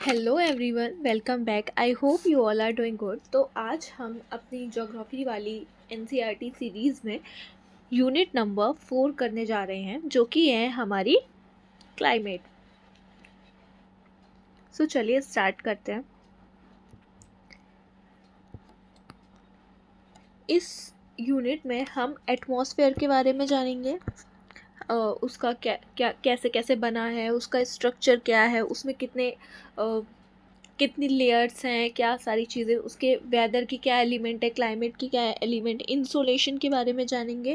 Hello everyone, welcome back. I hope you all are doing good. तो आज हम अपनी ज्योग्राफी वाली एनसीईआरटी सीरीज़ में यूनिट नंबर 4 करने जा रहे हैं, जो कि है हमारी क्लाइमेट। सो चलिए स्टार्ट करते हैं। इस यूनिट में हम एटमॉस्फेयर के बारे में जानेंगे। उसका क्या क्या कैसे कैसे बना है, उसका स्ट्रक्चर क्या है, उसमें कितनी लेयर्स हैं, क्या सारी चीज़ें, उसके वेदर की क्या एलिमेंट है, क्लाइमेट की क्या एलिमेंट, इंसोलेशन के बारे में जानेंगे।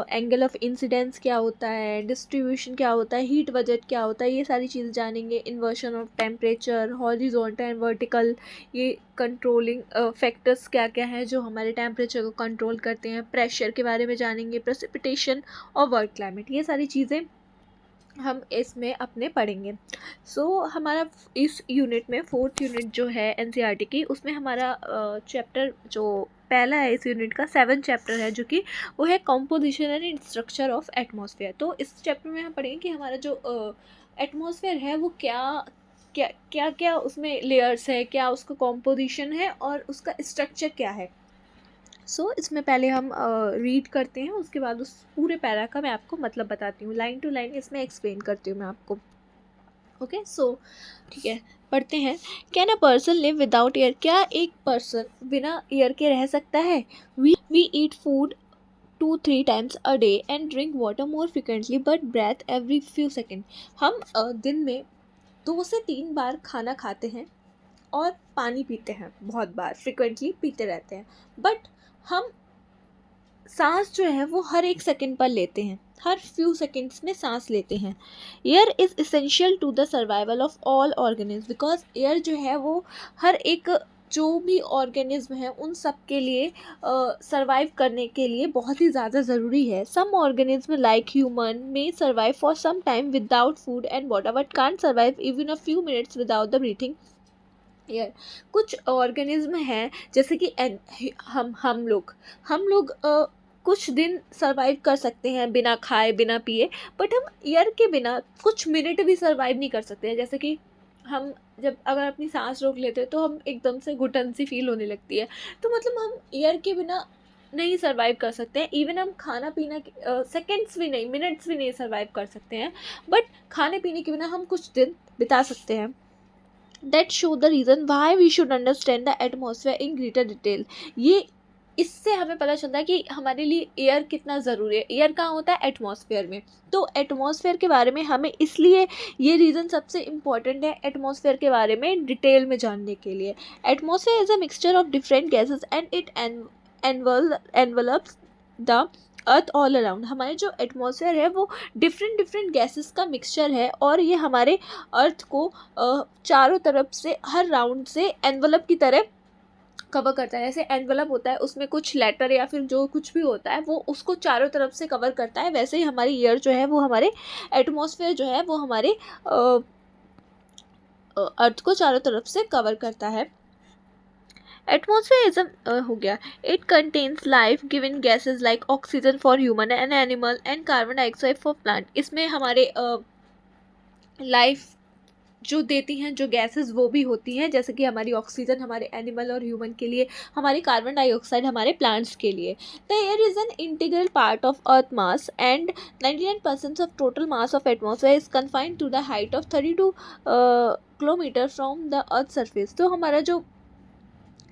एंगल ऑफ इंसिडेंस क्या होता है, डिस्ट्रीब्यूशन क्या होता है, हीट बजट क्या होता है, ये सारी चीज़ें जानेंगे। Inversion of temperature, horizontal and vertical, ये कंट्रोलिंग फैक्टर्स क्या क्या हैं जो हमारे टेम्परेचर को कंट्रोल करते हैं। प्रेशर के बारे में जानेंगे, प्रेसिपिटेशन और वर्ल्ड क्लाइमेट, ये सारी चीज़ें हम इसमें अपने पढ़ेंगे। हमारा इस यूनिट में 4th यूनिट जो है एनसीईआरटी की, उसमें हमारा चैप्टर जो पहला है इस यूनिट का 7th चैप्टर है, जो कि वो है composition and structure of atmosphere. तो इस चैप्टर में हम पढ़ेंगे कि हमारा जो एटमॉस्फेयर है वो क्या क्या क्या क्या उसमें लेयर्स है, क्या उसका कॉम्पोजिशन है और उसका स्ट्रक्चर क्या है। इसमें पहले हम रीड करते हैं, उसके बाद उस पूरे पैरा का मैं आपको मतलब बताती हूँ, लाइन टू लाइन इसमें एक्सप्लेन करती हूँ मैं आपको। ओके, ठीक है, पढ़ते हैं। Can a person live without air? क्या एक पर्सन बिना एयर के रह सकता है? We eat food 2-3 times a day and drink water more frequently but breath every few seconds। हम दिन में 2 से 3 बार खाना खाते हैं और पानी पीते हैं, बहुत बार फ्रिक्वेंटली पीते रहते हैं, बट हम सांस जो है वो हर एक सेकंड पर लेते हैं, हर फ्यू सेकंड्स में सांस लेते हैं। Air is essential to the survival of all organism, because air जो है वो हर एक जो भी ऑर्गेनिज्म है उन सब के लिए सर्वाइव करने के लिए बहुत ही ज़्यादा ज़रूरी है। सम ऑर्गेनिज्म लाइक ह्यूमन में survive for some time without food and water but can't survive even a few minutes without the breathing air. कुछ ऑर्गेनिज्म हैं जैसे कि हम लोग कुछ दिन सरवाइव कर सकते हैं बिना खाए बिना पिए, बट हम एयर के बिना कुछ मिनट भी सरवाइव नहीं कर सकते हैं। जैसे कि हम जब अगर अपनी सांस रोक लेते हैं तो हम एकदम से घुटन सी फील होने लगती है। तो मतलब हम एयर के बिना नहीं सरवाइव कर सकते हैं। इवन हम खाना पीना सेकेंड्स भी नहीं, मिनट्स भी नहीं सरवाइव कर सकते हैं, बट खाने पीने के बिना हम कुछ दिन बिता सकते हैं। That show the reason why we should understand the atmosphere in greater detail। ये इससे हमें पता चलता है कि हमारे लिए एयर कितना ज़रूरी है। एयर कहाँ होता है? एटमॉस्फेयर में। तो एटमॉस्फेयर के बारे में हमें इसलिए ये रीज़न सबसे इम्पॉर्टेंट है एटमॉस्फेयर के बारे में डिटेल में जानने के लिए। Atmosphere is a mixture of different gases and it envelopes the earth all around. हमारे जो एटमॉस्फेयर है वो डिफरेंट डिफरेंट गैसेस का मिक्सचर है और ये हमारे अर्थ को चारों तरफ से हर राउंड से एनवलप की तरह कवर करता है। जैसे एनवलप होता है उसमें कुछ लेटर या फिर जो कुछ भी होता है वो उसको चारों तरफ से कवर करता है, वैसे ही हमारी ईयर जो है वो हमारे एटमॉस्फेयर जो है वो हमारे अर्थ को चारों तरफ से कवर करता है। एटमॉस्फेयर इज हो गया, it contains life giving gases like oxygen for human and animal and carbon dioxide for plant. इसमें हमारे लाइफ जो देती हैं जो गैसेस वो भी होती हैं, जैसे कि हमारी ऑक्सीजन हमारे एनिमल और ह्यूमन के लिए, हमारी कार्बन डाइऑक्साइड हमारे प्लांट्स के लिए। The air is an integral part of earth mass and 99% of total mass of atmosphere is confined to the height of 32 kilometre from the earth surface. तो हमारा जो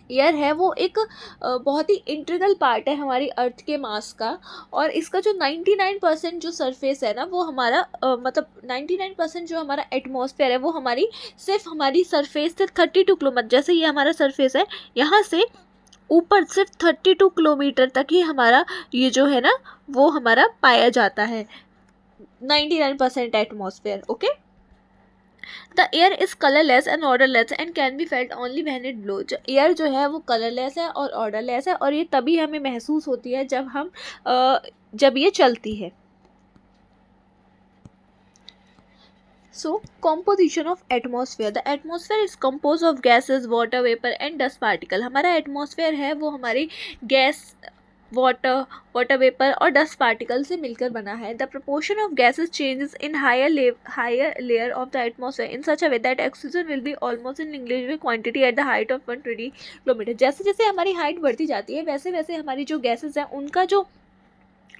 एयर है वो एक बहुत ही इंटीग्रल पार्ट है हमारी अर्थ के मास का, और इसका जो 99% जो सरफेस है ना वो हमारा मतलब 99% जो हमारा एटमॉस्फेयर है वो हमारी सिर्फ हमारी सरफेस से 32 किलोमीटर, जैसे ये हमारा सरफेस है यहाँ से ऊपर सिर्फ 32 किलोमीटर तक ही हमारा ये जो है ना वो हमारा पाया जाता है 99% atmosphere. Okay, the air is colourless and odourless and can be felt only when it blow. जो एयर जो है वो कलरलेस है और ऑर्डरलेस है, और ये तभी हमें महसूस होती है जब ये चलती है। Composition of atmosphere. The atmosphere is compose of gases, water vapour and dust particle. हमारा एटमॉस्फेयर है वो हमारी गैस वाटर, वाटर वेपर और डस्ट पार्टिकल से मिलकर बना है। The proportion of gases changes in higher layer of the atmosphere in such a way that oxygen will be almost in negligible quantity at the height of 120 kilometre. जैसे जैसे हमारी height बढ़ती जाती है वैसे वैसे हमारी जो गैसेस हैं उनका जो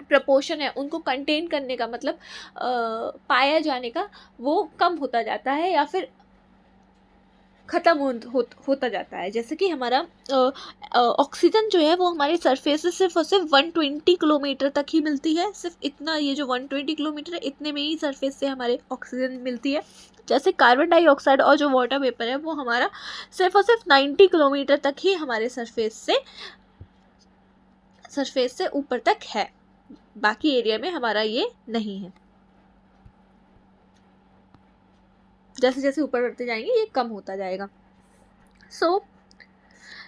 प्रपोर्शन है, उनको कंटेन करने का मतलब पाया जाने का, वो कम होता जाता है या फिर ख़त्म होता जाता है। जैसे कि हमारा ऑक्सीजन जो है वो हमारे सरफेस से सिर्फ और सिर्फ 120 किलोमीटर तक ही मिलती है। सिर्फ इतना, ये जो 120 किलोमीटर है इतने में ही सरफेस से हमारे ऑक्सीजन मिलती है। जैसे कार्बन डाइऑक्साइड और जो वाटर वेपर है वो हमारा सिर्फ और सिर्फ 90 किलोमीटर तक ही हमारे सरफेस से ऊपर तक है, बाकी एरिया में हमारा ये नहीं है। जैसे जैसे ऊपर बढ़ते जाएंगे ये कम होता जाएगा। So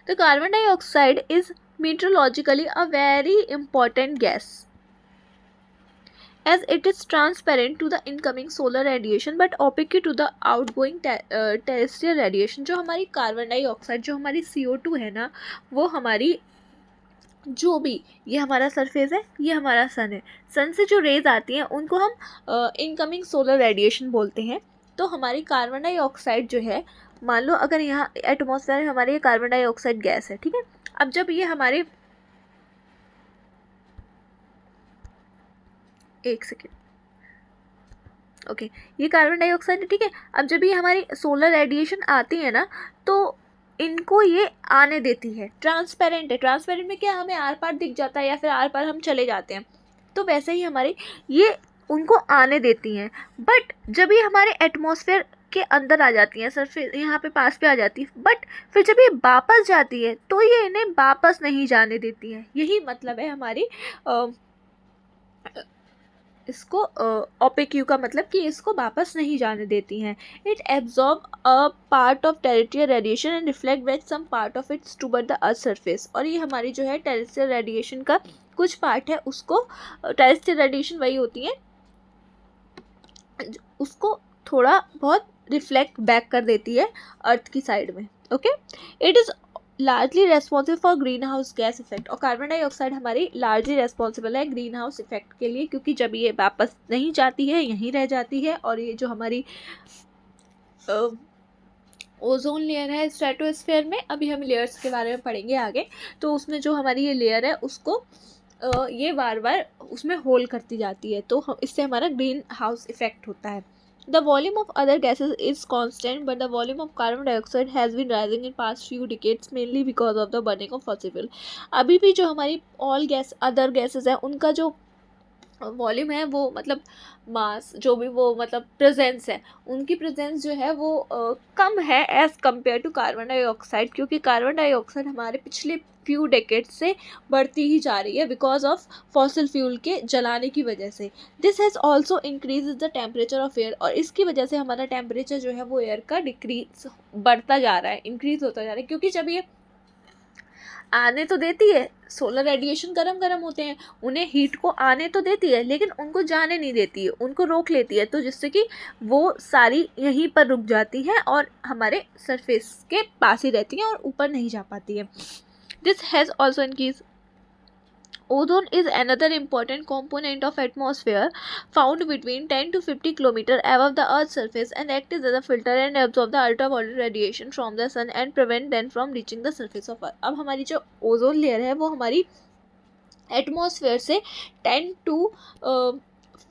the carbon dioxide is meteorologically a very important gas as it is transparent to the incoming solar radiation but opaque to the outgoing terrestrial radiation। जो हमारी कार्बन डाइऑक्साइड, जो हमारी CO2 है ना, वो हमारी जो भी, ये हमारा सरफेस है, ये हमारा सन है, सन से जो रेज आती हैं उनको हम इनकमिंग सोलर रेडिएशन बोलते हैं। तो हमारी कार्बन डाइऑक्साइड जो है, मान लो अगर यहाँ एटमॉस्फेयर में हमारे ये कार्बन डाइऑक्साइड गैस है, ठीक है। अब जब ये हमारे, एक सेकेंड, ओके, ये कार्बन डाइऑक्साइड है, ठीक है। अब जब ये हमारी सोलर रेडिएशन आती है ना, तो इनको ये आने देती है। ट्रांसपेरेंट है, ट्रांसपेरेंट में क्या हमें आर पार दिख जाता है या फिर आर पार हम चले जाते हैं, तो वैसे ही हमारी ये उनको आने देती हैं। बट जब ये हमारे एटमॉस्फेयर के अंदर आ जाती हैं, सरफेस यहाँ पे पास पे आ जाती है, बट फिर जब ये वापस जाती है तो ये इन्हें वापस नहीं जाने देती हैं। यही मतलब है हमारी इसको ओपेक्यू का मतलब कि इसको वापस नहीं जाने देती हैं। It absorb a part of terrestrial radiation and reflect back some part of its toward the earth surface. और ये हमारी जो है टेरेस्ट्रियल रेडिएशन का कुछ पार्ट है, उसको, टेरेस्ट्रियल रेडिएशन वही होती है, उसको थोड़ा बहुत रिफ्लेक्ट बैक कर देती है अर्थ की साइड में। Okay, it is largely responsible for green house gas effect. और कार्बन डाइऑक्साइड हमारी लार्जली रेस्पॉन्सिबल है ग्रीन हाउस इफेक्ट के लिए, क्योंकि जब ये वापस नहीं जाती है, यहीं रह जाती है। और ये जो हमारी ओजोन लेयर है स्ट्रेटोस्फेयर में, अभी हम लेयर्स के बारे में पढ़ेंगे आगे, तो उसमें जो हमारी ये लेयर है उसको ये बार बार उसमें होल करती जाती है, तो इससे हमारा ग्रीन हाउस इफेक्ट होता है। The volume of other gases is constant, but the volume of carbon dioxide has been rising in past few decades mainly because of the burning of fossil fuel। अभी भी जो हमारी all gas other gases हैं उनका जो volume है, वो मतलब मास, जो भी वो मतलब प्रेजेंस है, उनकी प्रेजेंस जो है वो कम है as compare to carbon dioxide, क्योंकि कार्बन डाइऑक्साइड हमारे पिछले फ्यू डेकेड्स से बढ़ती ही जा रही है बिकॉज ऑफ फॉसिल फ्यूल के जलाने की वजह से। This has also increase the temperature of air. और इसकी वजह से हमारा टेम्परेचर जो है वो एयर का डिक्रीज बढ़ता जा रहा है, इंक्रीज होता जा रहा है, क्योंकि जब ये आने तो देती है, सोलर रेडिएशन गरम गरम होते हैं, उन्हें हीट को आने तो देती है लेकिन उनको जाने नहीं देती है, उनको रोक लेती है, तो जिससे कि वो सारी यहीं पर रुक जाती हैं और हमारे सरफेस के पास ही रहती हैं और ऊपर नहीं जा पाती है। This has also increase. Ozone is another important component of atmosphere, found between 10 to 50 km above the Earth's surface and acts as a filter and absorb the ultraviolet radiation from the sun and prevent them from reaching the surface of Earth। अब हमारी जो ozone layer है वो हमारी atmosphere से 10 to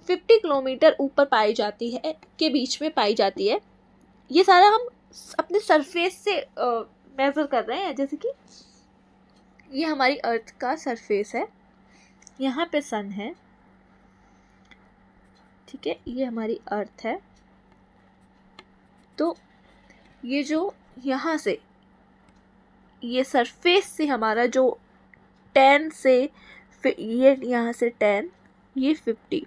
50 kilometre ऊपर पाई जाती है, के बीच में पाई जाती है। ये सारा हम अपने सरफेस से मेज़र कर रहे हैं। जैसे कि ये हमारी अर्थ का सरफेस है, यहाँ पे सन है, ठीक है, ये हमारी अर्थ है। तो ये जो यहाँ से, ये सरफेस से हमारा जो 10 से, ये यहाँ से 10, ये 50,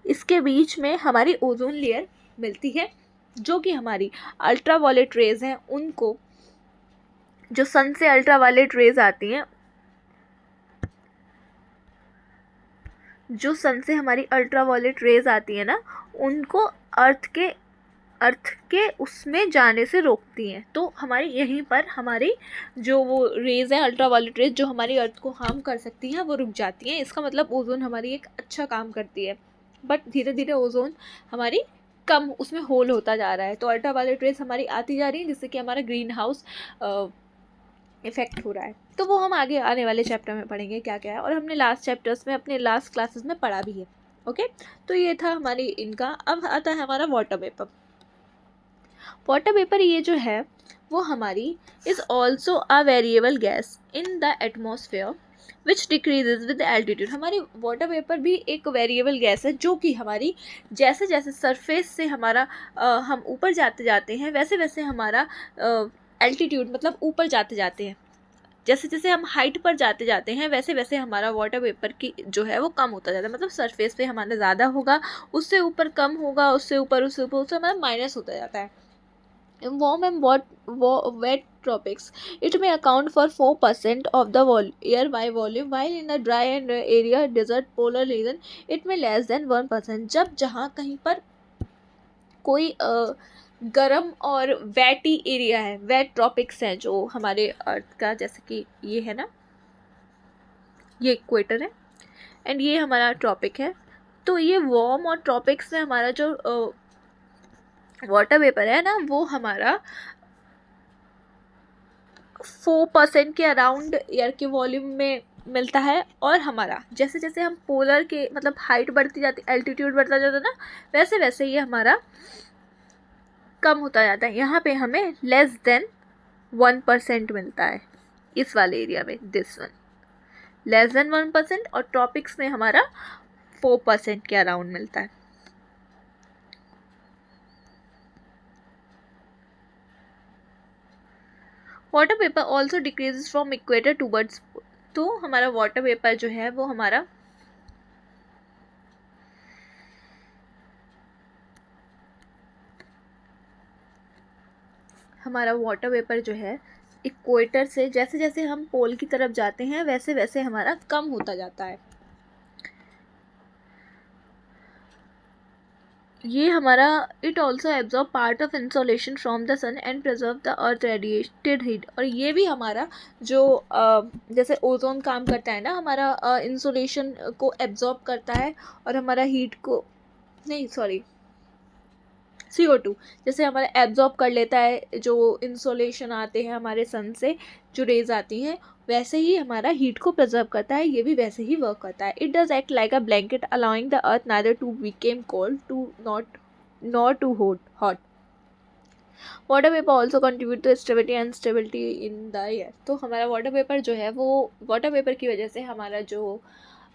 इसके बीच में हमारी ओजोन लेयर मिलती है, जो कि हमारी अल्ट्रावायलेट रेज हैं, उनको, जो सन से अल्ट्रावायलेट रेज आती हैं, जो सन से हमारी अल्ट्रावायलेट रेज आती है ना, उनको अर्थ के अर्थ के उसमें जाने से रोकती हैं। तो हमारी यहीं पर हमारी जो वो रेज है, अल्ट्रावायलेट रेज, जो हमारी अर्थ को हार्म कर सकती हैं, वो रुक जाती हैं। इसका मतलब ओजोन हमारी एक अच्छा काम करती है, बट धीरे धीरे ओजोन हमारी कम उसमें होल होता जा रहा है। तो अल्ट्रावायलेट रेज हमारी आती जा रही है, जिससे कि हमारा ग्रीन हाउस इफेक्ट हो रहा है। तो वो हम आगे आने वाले चैप्टर में पढ़ेंगे क्या क्या है, और हमने लास्ट चैप्टर्स में अपने लास्ट क्लासेस में पढ़ा भी है। ओके, तो ये था हमारी इनका। अब आता है हमारा वाटर वेपर। वाटर वेपर ये जो है वो हमारी is also a variable gas in the atmosphere which decreases with altitude. हमारी वाटर वेपर भी एक वेरिएबल गैस है, जो कि हमारी जैसे जैसे सरफेस से हमारा हम ऊपर जाते जाते हैं, वैसे वैसे हमारा एल्टीट्यूड मतलब ऊपर जाते जाते हैं, जैसे जैसे हम हाइट पर जाते जाते हैं, वैसे वैसे हमारा वाटर वेपर की जो है वो कम होता जाता है। मतलब सरफेस पे हमारा ज़्यादा होगा, उससे ऊपर कम होगा, उससे ऊपर हमारा माइनस होता जाता है। In warm and wet tropics, it may account for 4% of the air by volume, while in the dry and area desert polar region, it may less than 1%. जब जहाँ कहीं पर कोई गर्म और वेटी एरिया है, वेट ट्रॉपिक्स हैं जो हमारे अर्थ का, जैसे कि ये है ना, ये इक्वेटर है एंड ये हमारा ट्रॉपिक है। तो ये वार्म और ट्रॉपिक्स में हमारा जो वाटर वेपर है ना, वो हमारा 4% के अराउंड एयर के वॉल्यूम में मिलता है। और हमारा जैसे जैसे हम पोलर के मतलब हाइट बढ़ती जाती, एल्टीट्यूड बढ़ता जाता है ना, वैसे वैसे ये हमारा कम होता जाता है। यहाँ पे हमें लेस देन 1% मिलता है इस वाले एरिया में, दिस वन लेस देन 1%, और ट्रॉपिक्स में हमारा 4% के अराउंड मिलता है। Water vapour also decreases from equator towards. तो हमारा वाटर वेपर जो है वो हमारा वाटर वेपर जो है इक्वेटर से जैसे जैसे हम पोल की तरफ जाते हैं, वैसे वैसे हमारा कम होता जाता है। ये हमारा it also absorb part of insolation from the sun and preserve the earth radiated heat. और ये भी हमारा जो जैसे ओजोन काम करता है ना, हमारा इंसोलेशन को एब्जॉर्ब करता है और हमारा हीट को नहीं सॉरी CO2 जैसे हमारा एब्जॉर्ब कर लेता है, जो इंसोलेशन आते हैं हमारे सन से, जो रेज आती हैं, वैसे ही हमारा हीट को प्रिजर्व करता है। ये भी वैसे ही वर्क करता है। It does act like a blanket allowing the earth neither to became cold to not too hot. Water vapour also contribute to stability and stability in the air. तो हमारा वाटर वेपर जो है वो water vapour की वजह से हमारा जो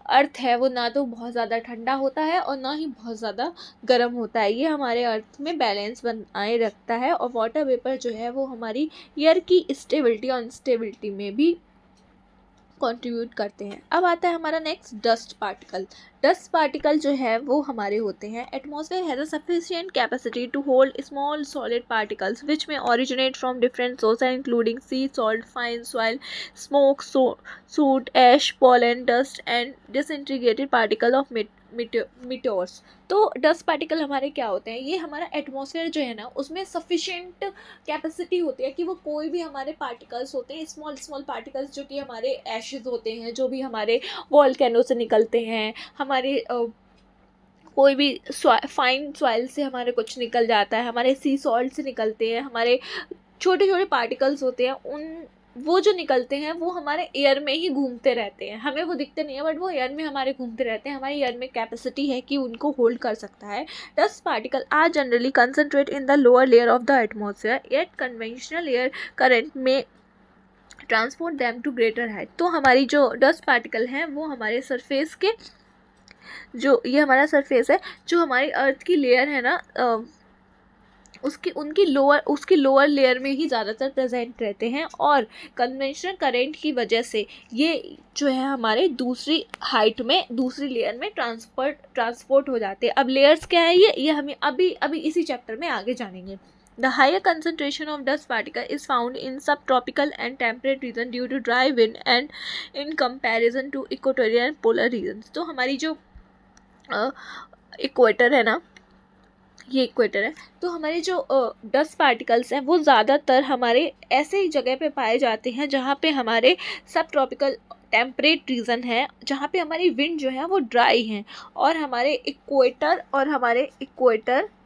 अर्थ है वो ना तो बहुत ज़्यादा ठंडा होता है और ना ही बहुत ज़्यादा गर्म होता है। ये हमारे अर्थ में बैलेंस बनाए रखता है। और वाटर वेपर जो है वो हमारी एयर की स्टेबिलिटी और अनस्टेबिलिटी में भी कंट्रीब्यूट करते हैं। अब आता है हमारा next dust particle. Dust particle जो है वो हमारे होते हैं, atmosphere has a sufficient capacity to hold small solid particles which may originate from different sources including sea salt, fine soil, smoke, soot, ash, pollen, dust and disintegrated particle of meteors. तो dust particle हमारे क्या होते हैं, ये हमारा atmosphere जो है ना, उसमें सफिशिएंट कैपेसिटी होती है कि वो कोई भी हमारे पार्टिकल्स होते हैं, स्मॉल स्मॉल पार्टिकल्स जो कि हमारे एशेज होते हैं, जो भी हमारे वॉल्केनो से निकलते हैं, हमारे कोई भी फाइन सॉइल से हमारे कुछ निकल जाता है, हमारे सी सॉल्ट से निकलते हैं, हमारे छोटे छोटे पार्टिकल्स होते हैं, उन वो जो निकलते हैं वो हमारे एयर में ही घूमते रहते हैं। हमें वो दिखते नहीं है, बट वो एयर में हमारे घूमते रहते हैं। हमारे एयर में कैपेसिटी है कि उनको होल्ड कर सकता है। Dust particle are generally concentrate in the lower layer of the atmosphere, yet conventional air current में transport them to greater height. तो हमारी जो डस्ट पार्टिकल हैं वो हमारे सरफेस के, जो ये हमारा सरफेस है, जो हमारी अर्थ की लेयर है ना, उसकी लोअर लेयर में ही ज़्यादातर प्रेजेंट रहते हैं। और कन्वेंशनल करंट की वजह से ये जो है हमारे दूसरी हाइट में, दूसरी लेयर में ट्रांसपोर्ट हो जाते हैं। अब लेयर्स क्या है, ये हमें अभी इसी चैप्टर में आगे जानेंगे। The higher concentration of dust particle is found in subtropical and temperate region due to dry wind and in comparison to equatorial and polar regions। तो हमारी जो इक्वेटर है ना, ये इक्वेटर है। तो हमारे जो डस्ट पार्टिकल्स हैं वो ज़्यादातर हमारे ऐसे ही जगह पे पाए जाते हैं जहाँ पे हमारे सब ट्रॉपिकल टेम्परेट रीजन है, जहाँ पे हमारी विंड जो है वो ड्राई है, और हमारे इक्वेटर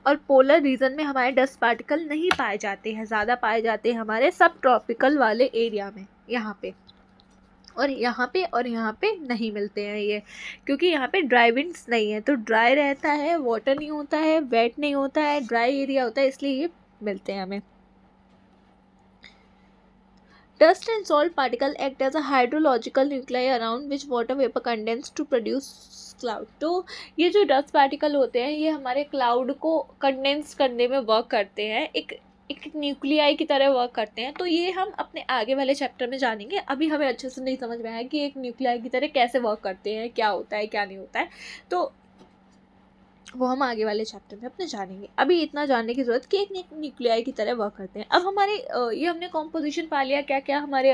और पोलर रीजन में हमारे डस्ट पार्टिकल नहीं पाए जाते हैं, ज़्यादा पाए जाते हैं हमारे सब ट्रॉपिकल वाले एरिया में, यहाँ पे और यहाँ पे नहीं मिलते हैं ये, क्योंकि यहाँ पे ड्राई विंड्स नहीं है, तो ड्राई रहता है, वाटर नहीं होता है, वेट नहीं होता है, ड्राई एरिया होता है, इसलिए ये मिलते हैं हमें। Dust and salt particle act as a hydrological nuclei around which water vapor condense to produce cloud। तो ये जो डस्ट पार्टिकल होते हैं ये हमारे क्लाउड को कंडेंस करने में वर्क करते हैं, एक न्यूक्लियाई की तरह वर्क करते हैं। तो ये हम अपने आगे वाले चैप्टर में जानेंगे, अभी हमें अच्छे से नहीं समझ में आया कि एक न्यूक्लियाई की तरह कैसे वर्क करते हैं, क्या होता है क्या नहीं होता है, तो वो हम आगे वाले चैप्टर में अपने जानेंगे। अभी इतना जानने की ज़रूरत कि एक न्यूक्लियाई की तरह वर्क करते हैं। अब हमारे ये हमने कॉम्पोजिशन पा लिया क्या क्या हमारे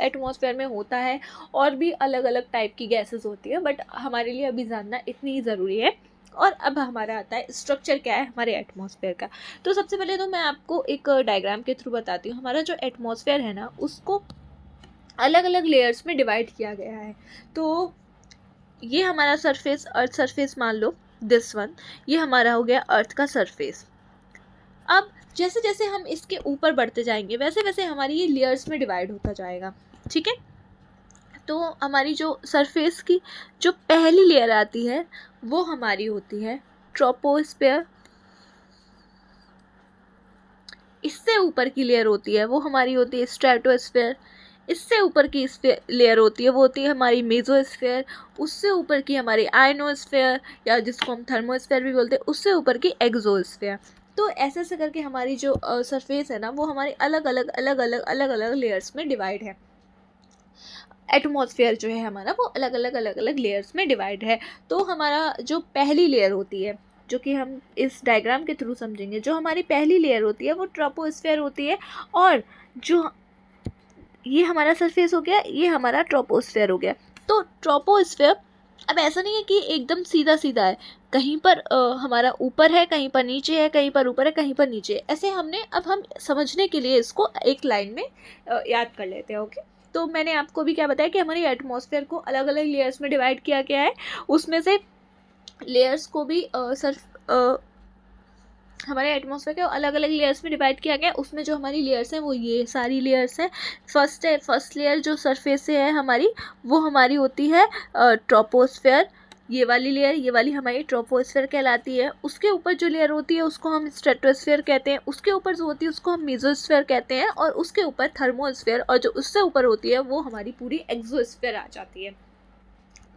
एटमॉस्फेयर में होता है, और भी अलग अलग टाइप की गैसेस होती है, बट हमारे लिए अभी जानना इतनी ही ज़रूरी है। और अब हमारा आता है स्ट्रक्चर क्या है हमारे एटमॉस्फेयर का। तो सबसे पहले तो मैं आपको एक डायग्राम के थ्रू बताती हूँ। हमारा जो एटमॉस्फेयर है ना, उसको अलग अलग लेयर्स में डिवाइड किया गया है। तो ये हमारा सरफेस, अर्थ सरफेस मान लो, दिस वन, ये हमारा हो गया अर्थ का सरफेस। अब जैसे जैसे हम इसके ऊपर बढ़ते जाएंगे वैसे वैसे हमारी ये लेयर्स में डिवाइड होता जाएगा, ठीक है। तो हमारी जो सरफेस की जो पहली लेयर आती है वो हमारी होती है ट्रोपोस्फेयर। इससे ऊपर की लेयर होती है वो हमारी होती है स्ट्रेटोस्फेयर। इससे ऊपर की लेयर होती है वो होती है हमारी मेसोस्फेयर। उससे ऊपर की हमारी आयनोस्फेयर, या जिसको हम थर्मोस्फेयर भी बोलते हैं, उससे ऊपर की एक्सोस्फेयर। तो ऐसे ऐसे करके हमारी जो सरफेस है ना वो हमारी अलग अलग लेयर्स में डिवाइड है। एटमॉस्फेयर जो है हमारा वो अलग अलग लेयर्स में डिवाइड है। तो हमारा जो पहली लेयर होती है, जो कि हम इस डायग्राम के थ्रू समझेंगे, जो हमारी पहली लेयर होती है वो ट्रोपोस्फेयर होती है, और जो ये हमारा सरफेस हो गया, ये हमारा ट्रोपोस्फेयर हो गया। तो ट्रोपोस्फेयर अब ऐसा नहीं है कि एकदम सीधा सीधा है, कहीं पर हमारा ऊपर है, कहीं पर नीचे है, कहीं पर ऊपर है, कहीं पर नीचे है, ऐसे हमने अब हम समझने के लिए इसको एक लाइन में याद कर लेते हैं, ओके। तो मैंने आपको भी क्या बताया कि हमारी एटमॉस्फेयर को अलग अलग लेयर्स में डिवाइड किया गया है। उसमें से लेयर्स को भी हमारे एटमॉस्फेयर को अलग अलग लेयर्स में डिवाइड किया गया है। उसमें जो हमारी लेयर्स हैं वो ये सारी लेयर्स हैं। फर्स्ट लेयर जो सरफेस से है हमारी, वो हमारी होती है ट्रोपोस्फेयर। ये वाली लेयर, ये वाली हमारी ट्रोपोस्फेयर कहलाती है। उसके ऊपर जो लेयर होती है उसको हम स्ट्रेटोस्फेयर कहते हैं। उसके ऊपर जो होती है उसको हम मेसोस्फेयर कहते हैं, और उसके ऊपर थर्मोस्फेयर, और जो उससे ऊपर होती है वो हमारी पूरी एक्सोस्फेयर आ जाती है।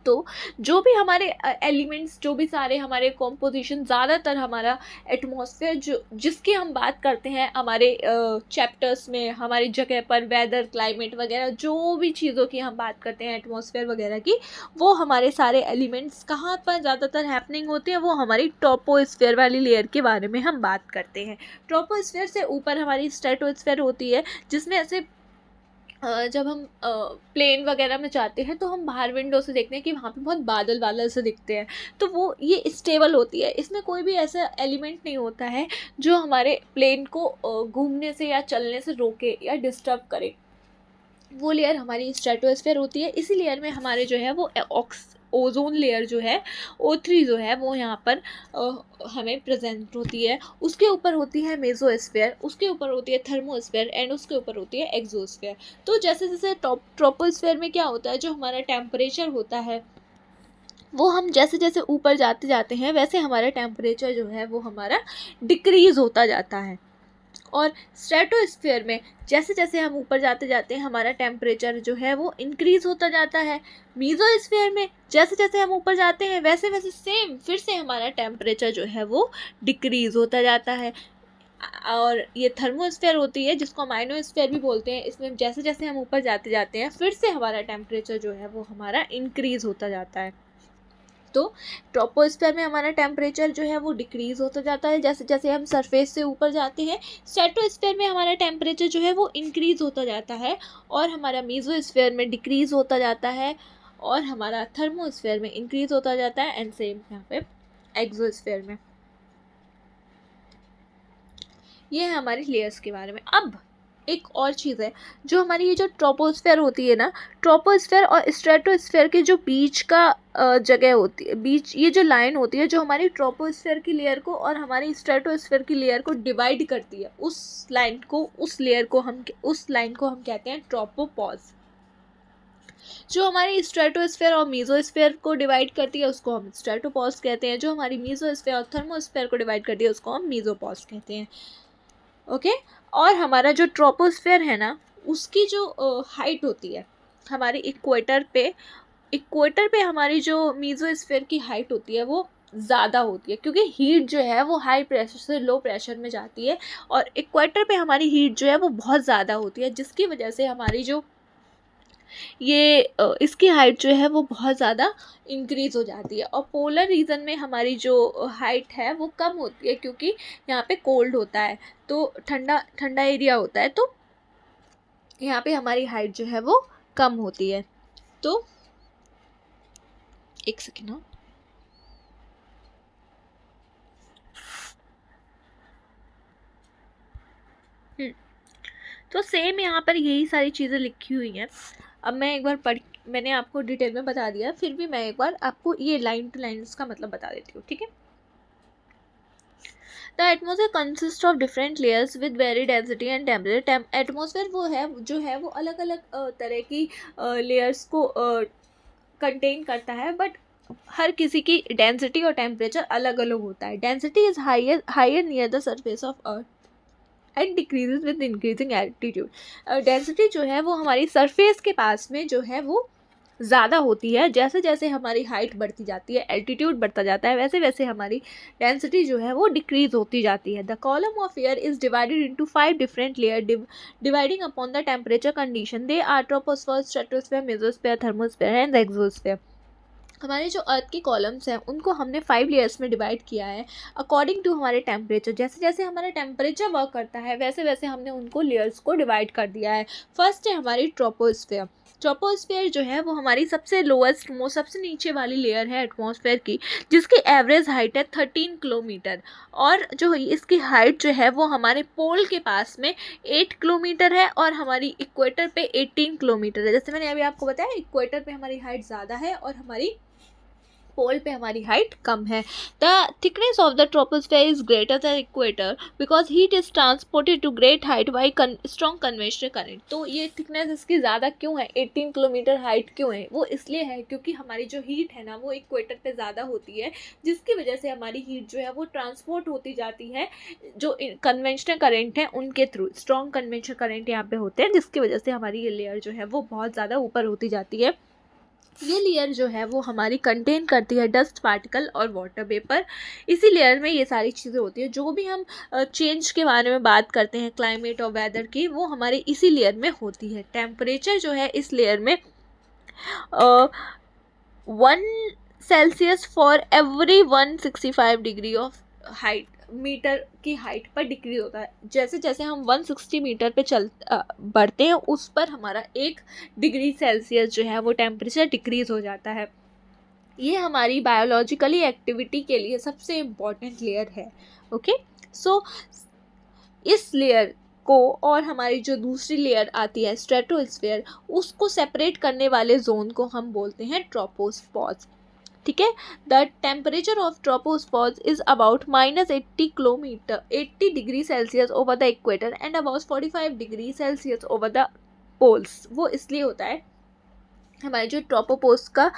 तो जो भी हमारे एलिमेंट्स, जो भी सारे हमारे कॉम्पोजिशन, ज़्यादातर हमारा एटमॉस्फेयर जो जिसकी हम बात करते हैं हमारे चैप्टर्स में, हमारी जगह पर वेदर, क्लाइमेट वगैरह, जो भी चीज़ों की हम बात करते हैं एटमॉस्फेयर वगैरह की, वो हमारे सारे एलिमेंट्स कहाँ पर ज़्यादातर हैपनिंग होती है, वो हमारी ट्रोपोस्फेयर वाली लेयर के बारे में हम बात करते हैं। ट्रोपोस्फेयर से ऊपर हमारी स्ट्रेटोस्फेयर होती है, जिसमें ऐसे जब हम प्लेन वगैरह में जाते हैं तो हम बाहर विंडो से देखते हैं कि वहाँ पे बहुत बादल बादल से दिखते हैं। तो वो ये स्टेबल होती है, इसमें कोई भी ऐसा एलिमेंट नहीं होता है जो हमारे प्लेन को घूमने से या चलने से रोके या डिस्टर्ब करे। वो लेयर हमारी स्ट्रेटोस्फेयर होती है। इसी लेयर में हमारे जो है वो ओजोन लेयर जो है, O3 जो है, वो यहाँ पर हमें प्रेजेंट होती है। उसके ऊपर होती है मेसोस्फेयर, उसके ऊपर होती है थर्मोस्फेयर, एंड उसके ऊपर होती है एक्सोस्फेयर। तो जैसे जैसे ट्रोपोस्फेयर में क्या होता है, जो हमारा टेम्परेचर होता है वो हम जैसे जैसे ऊपर जाते जाते हैं वैसे हमारा टेम्परेचर जो है वो हमारा डिक्रीज़ होता जाता है। और स्ट्रेटोस्फेयर में जैसे जैसे हम ऊपर जाते जाते हैं हमारा टेम्परेचर जो है वो इंक्रीज़ होता जाता है। मीज़ोस्फेयर में जैसे जैसे हम ऊपर जाते हैं वैसे वैसे सेम फिर से हमारा टेम्परेचर जो है वो डिक्रीज़ होता जाता है। और ये थर्मोस्फेयर होती है, जिसको हम आयनोस्फेयर भी बोलते हैं, इसमें जैसे जैसे हम ऊपर जाते जाते हैं फिर से हमारा टेम्परेचर जो है वो हमारा इंक्रीज़ होता जाता है। तो ट्रोपोस्फेयर में हमारा टेम्परेचर जो है वो डिक्रीज़ होता जाता है जैसे जैसे हम सरफेस से ऊपर जाते हैं। स्ट्रेटोस्फेयर में हमारा टेम्परेचर जो है वो इंक्रीज़ होता जाता है, और हमारा मेसोस्फेयर में डिक्रीज़ होता जाता है, और हमारा थर्मोस्फेयर में इंक्रीज़ होता जाता है, एंड सेम यहाँ पे एक्सोस्फेयर में। ये है हमारी लेयर्स के बारे में। अब एक और चीज़ है, जो हमारी ये जो ट्रोपोस्फेयर होती है ना, ट्रोपोस्फेयर और स्ट्रेटोस्फेयर के जो बीच का जगह होती है, बीच ये जो लाइन होती है जो हमारी ट्रोपोस्फेयर की लेयर को और हमारी स्ट्रेटोस्फेयर की लेयर को डिवाइड करती है, उस लाइन को उस लाइन को हम कहते हैं ट्रोपोपॉज। जो हमारी स्ट्रेटोस्फेयर और मीजोस्फेयर को डिवाइड करती है उसको हम स्ट्रेटोपॉज कहते हैं, जो हमारी मीजोस्फेयर और थर्मोस्फेयर को डिवाइड करती है उसको हम मीजोपॉज कहते हैं। ओके। और हमारा जो ट्रोपोस्फेयर है ना, उसकी जो हाइट होती है हमारी इक्वेटर पे हमारी जो मीजोस्फेयर की हाइट होती है वो ज़्यादा होती है, क्योंकि हीट जो है वो हाई प्रेशर से लो प्रेशर में जाती है, और इक्वेटर पे हमारी हीट जो है वो बहुत ज़्यादा होती है, जिसकी वजह से हमारी जो इसकी हाइट जो है वो बहुत ज़्यादा इंक्रीज हो जाती है। और पोलर रीजन में हमारी जो हाइट है वो कम होती है, क्योंकि यहाँ पे कोल्ड होता है, तो ठंडा ठंडा एरिया होता है, तो यहाँ पे हमारी हाइट जो है वो कम होती है। तो एक सेकेंड ना, तो सेम यहाँ पर यही सारी चीज़ें लिखी हुई हैं। अब मैं एक बार मैंने आपको डिटेल में बता दिया, फिर भी मैं एक बार आपको ये लाइन टू लाइन का मतलब बता देती हूँ, ठीक है। The atmosphere consist of different layers with very density and temperature. Atmosphere वो है जो है वो अलग अलग तरह की लेयर्स को कंटेन करता है, बट हर किसी की डेंसिटी और टेम्परेचर अलग अलग होता है। Density is higher near the surface of earth and decreases with increasing altitude. Density जो है वो हमारी सरफेस के पास में जो है वो ज़्यादा होती है, जैसे जैसे हमारी हाइट बढ़ती जाती है, एल्टीट्यूड बढ़ता जाता है, वैसे वैसे हमारी डेंसिटी जो है वो डिक्रीज होती जाती है। The column of air is divided into 5 different layer dividing upon the temperature condition. They are troposphere, stratosphere, mesosphere, thermosphere and exosphere. हमारे जो अर्थ के कॉलम्स हैं उनको हमने 5 लेयर्स में डिवाइड किया है अकॉर्डिंग टू हमारे टेम्परेचर। जैसे जैसे हमारा टेम्परेचर वर्क करता है वैसे वैसे हमने उनको लेयर्स को डिवाइड कर दिया है। फर्स्ट है हमारी ट्रोपोस्फेयर। ट्रोपोस्फेयर जो है वो हमारी सबसे लोएस्ट सबसे नीचे वाली लेयर है एटमॉस्फेयर की, जिसकी एवरेज हाइट है 13 किलोमीटर, और जो इसकी हाइट जो है वो हमारे पोल के पास में 8 किलोमीटर है और हमारी इक्वेटर पे 18 किलोमीटर है। जैसे मैंने अभी आपको बताया, इक्वेटर पे हमारी हाइट ज़्यादा है और हमारी पोल पे हमारी हाइट कम है। The thickness of the troposphere is greater than equator because heat is transported to great height by strong conventional current. तो ये थिकनेस इसकी ज़्यादा क्यों है, 18 किलोमीटर हाइट क्यों है, वो इसलिए है क्योंकि हमारी जो हीट है ना वो इक्वेटर पे ज़्यादा होती है, जिसकी वजह से हमारी हीट जो है वो ट्रांसपोर्ट होती जाती है जो कन्वेंशनल करंट है उनके थ्रू। स्ट्रॉन्ग कन्वेंशनल करंट यहाँ पे होते हैं, जिसकी वजह से हमारी ये लेयर जो है वो बहुत ज़्यादा ऊपर होती जाती है। ये लेयर जो है वो हमारी कंटेन करती है डस्ट पार्टिकल और वाटर वेपर। इसी लेयर में ये सारी चीज़ें होती है। जो भी हम चेंज के बारे में बात करते हैं, क्लाइमेट और वेदर की, वो हमारे इसी लेयर में होती है। टेम्परेचर जो है इस लेयर में 1 Celsius for every 165 degree of height, metre की हाइट पर डिक्रीज होता है। जैसे जैसे हम 160 मीटर पे बढ़ते हैं उस पर हमारा 1 डिग्री सेल्सियस जो है वो टेम्परेचर डिक्रीज हो जाता है। ये हमारी बायोलॉजिकली एक्टिविटी के लिए सबसे इम्पॉर्टेंट लेयर है। ओके, सो इस लेयर को और हमारी जो दूसरी लेयर आती है स्ट्रेटोस्फेयर, उसको सेपरेट करने वाले जोन को हम बोलते हैं ट्रोपोस्फेयर। ठीक है। The temperature of troposphere is about -80 degree Celsius over the equator and about 45 degree Celsius over the poles. वो इसलिए होता है, हमारे जो ट्रोपोस्फेयर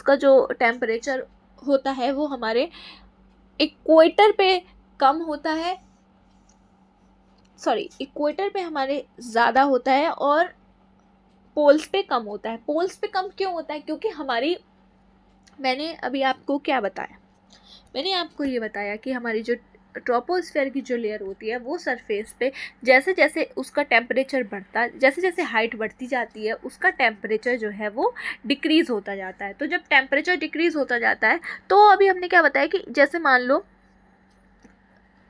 का जो टेम्परेचर होता है वो हमारे इक्वेटर पे कम होता है, इक्वेटर पे हमारे ज़्यादा होता है और पोल्स पे कम होता है। पोल्स पे कम क्यों होता है, क्योंकि हमारी, मैंने अभी आपको क्या बताया, मैंने आपको ये बताया कि हमारी जो ट्रोपोस्फेयर की जो लेयर होती है वो सरफेस पे जैसे जैसे उसका टेम्परेचर बढ़ता, जैसे जैसे हाइट बढ़ती जाती है उसका टेम्परेचर जो है वो डिक्रीज़ होता जाता है। तो जब टेम्परेचर डिक्रीज़ होता जाता है, तो अभी हमने क्या बताया कि जैसे मान लो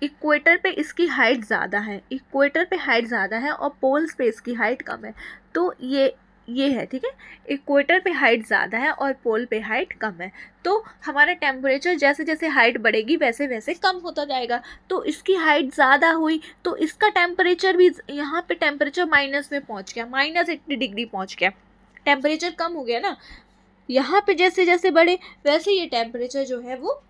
इक्वेटर पे इसकी हाइट ज़्यादा है, इक्वेटर पे हाइट ज़्यादा है और पोल्स पे इसकी हाइट कम है, तो ये ये है, ठीक है। इक्वेटर पे हाइट ज़्यादा है और पोल पे हाइट कम है, तो हमारा टेम्परेचर जैसे जैसे हाइट बढ़ेगी वैसे वैसे कम होता जाएगा। तो इसकी हाइट ज़्यादा हुई तो इसका टेम्परेचर भी, यहाँ पे टेम्परेचर माइनस में पहुँच गया, -80 डिग्री पहुँच गया, टेम्परेचर कम हो गया ना। यहाँ पे जैसे जैसे बढ़े वैसे ये टेम्परेचर जो है वो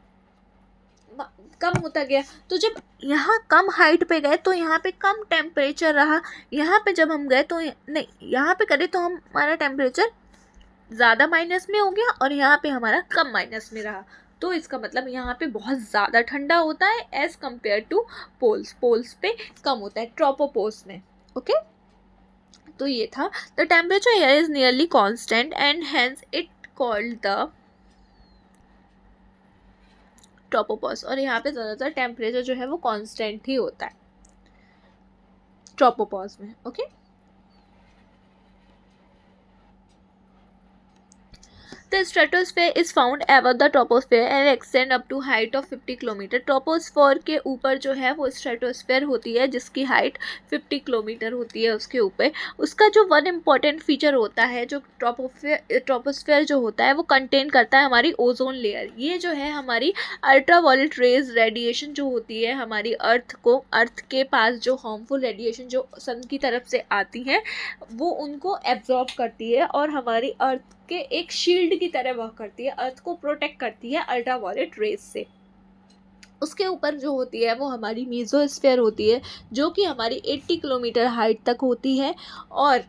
कम होता गया। तो जब यहाँ कम हाइट पे गए तो यहाँ पे कम टेम्परेचर रहा, यहाँ पे जब हम गए तो नहीं, यहाँ पे करें तो हमारा टेम्परेचर ज़्यादा माइनस में हो गया और यहाँ पे हमारा कम माइनस में रहा। तो इसका मतलब यहाँ पे बहुत ज़्यादा ठंडा होता है as compare to poles, poles पे कम होता है ट्रोपोपोज में। ओके, तो ये था the temperature here is nearly constant and hence it called the tropopause. और यहाँ पे ज़्यादातर टेम्परेचर जो है वो कांस्टेंट ही होता है ट्रोपोपॉज में। Okay, The stratosphere is found above the troposphere and extend up to height of 50 kilometre. Troposphere के ऊपर जो है वो स्ट्रेटोस्फेयर होती है जिसकी हाइट 50 किलोमीटर होती है। उसके ऊपर उसका जो वन इम्पॉर्टेंट फीचर होता है, जो ट्रोपोस्फेयर जो होता है वो कंटेन करता है हमारी ओजोन लेयर। ये जो है हमारी अल्ट्रावायलेट रेज रेडिएशन जो होती है हमारी अर्थ के पास जो हार्मफुल रेडिएशन जो सन की तरफ से आती हैं वो उनको एब्जॉर्ब करती है और हमारी अर्थ के एक शील्ड की तरह वर्क करती है, अर्थ को प्रोटेक्ट करती है अल्ट्रावायलेट रेज से। उसके ऊपर जो होती है वो हमारी मीजोस्फीयर होती है जो कि हमारी 80 किलोमीटर हाइट तक होती है। और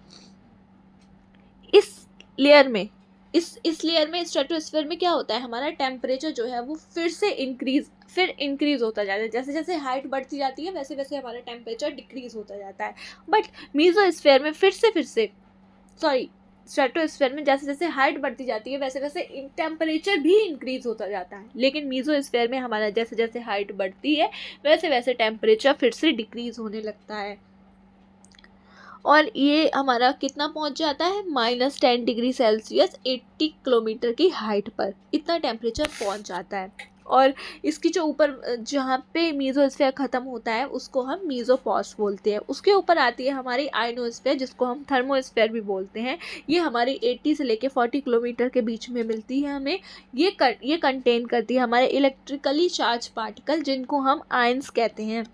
इस लेयर में स्ट्रेटोस्फीयर में क्या होता है, हमारा टेम्परेचर जो है वो फिर इंक्रीज होता जाता है। जैसे जैसे हाइट बढ़ती जाती है वैसे वैसे हमारा टेम्परेचर डिक्रीज होता जाता है। बट मीजोस्फीयर में स्ट्रेटोस्फीयर में जैसे जैसे हाइट बढ़ती जाती है वैसे वैसे टेम्परेचर भी इंक्रीज होता जाता है। लेकिन मीजोस्फीयर में हमारा जैसे जैसे हाइट बढ़ती है वैसे वैसे टेम्परेचर फिर से डिक्रीज होने लगता है। और ये हमारा कितना पहुंच जाता है, -10 डिग्री सेल्सियस 80 किलोमीटर की हाइट पर इतना टेम्परेचर पहुंच जाता है। और इसकी जो ऊपर जहाँ पे मीजोस्फीयर ख़त्म होता है उसको हम मीजोपॉज बोलते हैं। उसके ऊपर आती है हमारी आयनोस्फीयर जिसको हम थर्मोस्फीयर भी बोलते हैं। ये हमारी 80 से लेके 40 किलोमीटर के बीच में मिलती है हमें। ये कंटेन करती है हमारे इलेक्ट्रिकली चार्ज पार्टिकल जिनको हम आयंस कहते हैं।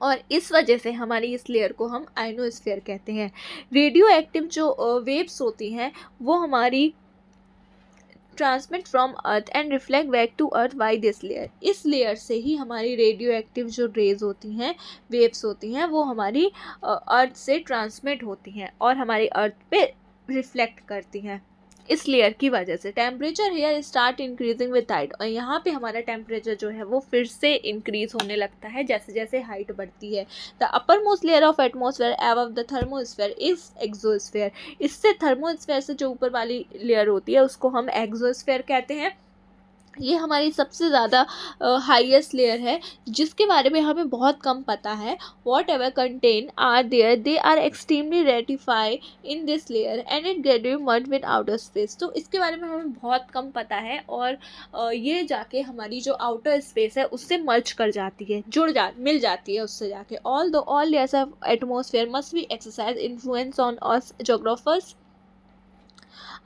और इस वजह से हमारी इस लेयर को हम आयनोस्फीयर कहते हैं। रेडियो एक्टिव जो वेव्स होती हैं वो हमारी transmit from earth and reflect back to earth by this layer. इस लेयर से ही हमारी रेडियो एक्टिव जो रेज होती हैं, वेव्स होती हैं, वो हमारी अर्थ से ट्रांसमिट होती हैं और हमारी अर्थ पे रिफ्लेक्ट करती हैं इस लेयर की वजह से। Temperature here start increasing with height. और यहाँ पे हमारा टेम्परेचर जो है वो फिर से इंक्रीज होने लगता है जैसे जैसे हाइट बढ़ती है। The upper most layer of atmosphere above the thermosphere is exosphere. इससे थर्मोस्फेयर से जो ऊपर वाली लेयर होती है उसको हम एक्सोस्फेयर कहते हैं। ये हमारी सबसे ज़्यादा हाईएस्ट लेयर है जिसके बारे में हमें बहुत कम पता है। Whatever content are there they are extremely रेटिफाई in this layer and it gradually merge with outer space. तो इसके बारे में हमें बहुत कम पता है और ये जाके हमारी जो आउटर स्पेस है उससे मर्ज कर जाती है, मिल जाती है उससे जाके। All layers of atmosphere must be exercise influence on us geographers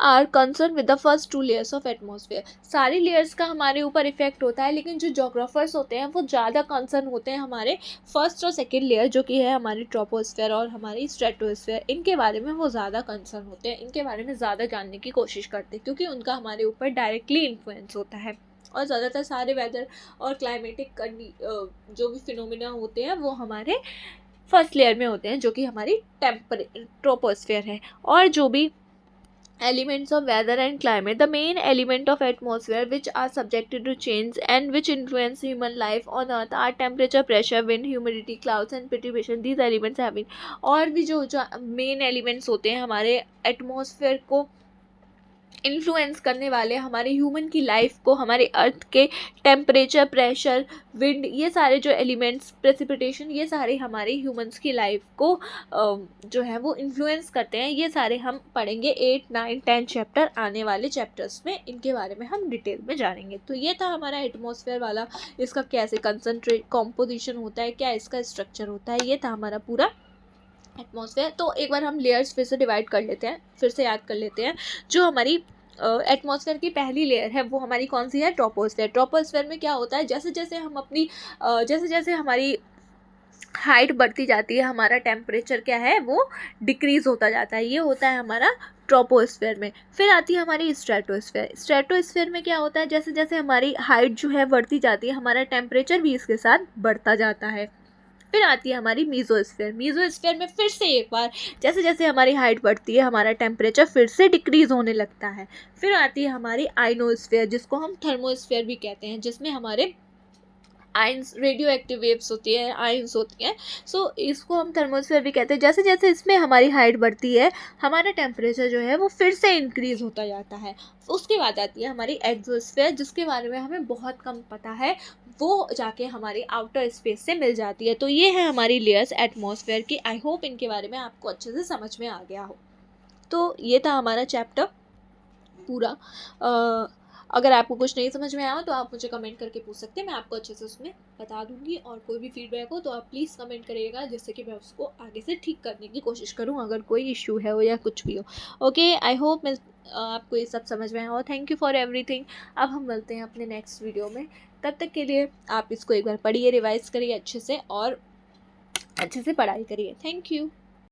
are concern with the first 2 layers of atmosphere. सारी लेयर्स का हमारे ऊपर इफेक्ट होता है लेकिन जो जोग्राफर्स होते हैं वो ज़्यादा कंसर्न होते हैं हमारे फर्स्ट और सेकेंड लेयर जो कि है हमारी ट्रोपोस्फेयर और हमारी स्ट्रेटोस्फेयर। इनके बारे में वो ज़्यादा कंसर्न होते हैं, इनके बारे में ज़्यादा जानने की कोशिश करते हैं क्योंकि उनका हमारे ऊपर डायरेक्टली इन्फ्लुएंस होता है। और ज़्यादातर सारे वेदर और क्लाइमेटिक जो भी फिनोमिना होते हैं वो हमारे फर्स्ट लेयर में होते हैं जो कि हमारी ट्रोपोस्फेयर है। और जो भी elements of weather and climate, the main element of atmosphere which are subjected to change and which influence human life on earth are temperature, pressure, wind, humidity, clouds and precipitation. These elements have been, और भी जो main elements होते हैं हमारे atmosphere को influence करने वाले, हमारे ह्यूमन की लाइफ को, हमारे अर्थ के टेम्परेचर, प्रेशर, विंड, ये सारे जो एलिमेंट्स, प्रेसिपिटेशन, ये सारे हमारे ह्यूमंस की लाइफ को जो है वो इन्फ्लुएंस करते हैं। ये सारे हम पढ़ेंगे 8, 9, 10 चैप्टर आने वाले चैप्टर्स में, इनके बारे में हम डिटेल में जानेंगे। तो ये था हमारा एटमॉस्फेयर वाला, इसका कैसे कंसंट्रेट कॉम्पोजिशन होता है, क्या इसका स्ट्रक्चर होता है, ये था हमारा पूरा एटमॉस्फेयर। तो एक बार हम लेयर्स फिर से डिवाइड कर लेते हैं, फिर से याद कर लेते हैं। जो हमारी एटमॉस्फेयर की पहली लेयर है वो हमारी कौन सी है, ट्रोपोस्फेयर। ट्रोपोस्फेयर में क्या होता है, जैसे जैसे हम अपनी जैसे जैसे हमारी हाइट बढ़ती जाती है, हमारा टेम्परेचर क्या है वो डिक्रीज होता जाता है, ये होता है हमारा ट्रोपोस्फेयर में। फिर आती है हमारी स्ट्रेटोस्फेयर। स्ट्रेटोस्फेयर में क्या होता है, जैसे जैसे हमारी हाइट जो है बढ़ती जाती है, हमारा टेम्परेचर भी इसके साथ बढ़ता जाता है। फिर आती है हमारी मीजोस्फेयर। मीजोस्फेयर में फिर से एक बार जैसे जैसे हमारी हाइट बढ़ती है, हमारा टेम्परेचर फिर से डिक्रीज होने लगता है। फिर आती है हमारी आइनोस्फेयर, जिसको हम थर्मोस्फेयर भी कहते हैं, जिसमें हमारे आयंस, रेडियो एक्टिव वेव्स होती है, आयंस होती हैं। सो इसको हम थर्मोस्फेयर भी कहते हैं। जैसे जैसे इसमें हमारी हाइट बढ़ती है, हमारा टेम्परेचर जो है वो फिर से इंक्रीज होता जाता है। उसके बाद आती है हमारी एक्सोस्फेयर, जिसके बारे में हमें बहुत कम पता है, वो जाके हमारी आउटर स्पेस से मिल जाती है। तो ये है हमारी लेयर्स एटमॉस्फेयर की। आई होप इनके बारे में आपको अच्छे से समझ में आ गया हो। तो ये था हमारा चैप्टर पूरा। अगर आपको कुछ नहीं समझ में आया तो आप मुझे कमेंट करके पूछ सकते हैं, मैं आपको अच्छे से उसमें बता दूंगी। और कोई भी फीडबैक हो तो आप प्लीज़ कमेंट करिएगा, जिससे कि मैं उसको आगे से ठीक करने की कोशिश करूँ, अगर कोई इश्यू है हो या कुछ भी हो। ओके, आई होप आपको ये सब समझ में आया हो। Thank you for everything. अब हम मिलते हैं अपने नेक्स्ट वीडियो में। तब तक के लिए आप इसको एक बार पढ़िए, रिवाइज करिए अच्छे से, और अच्छे से पढ़ाई करिए। Thank you.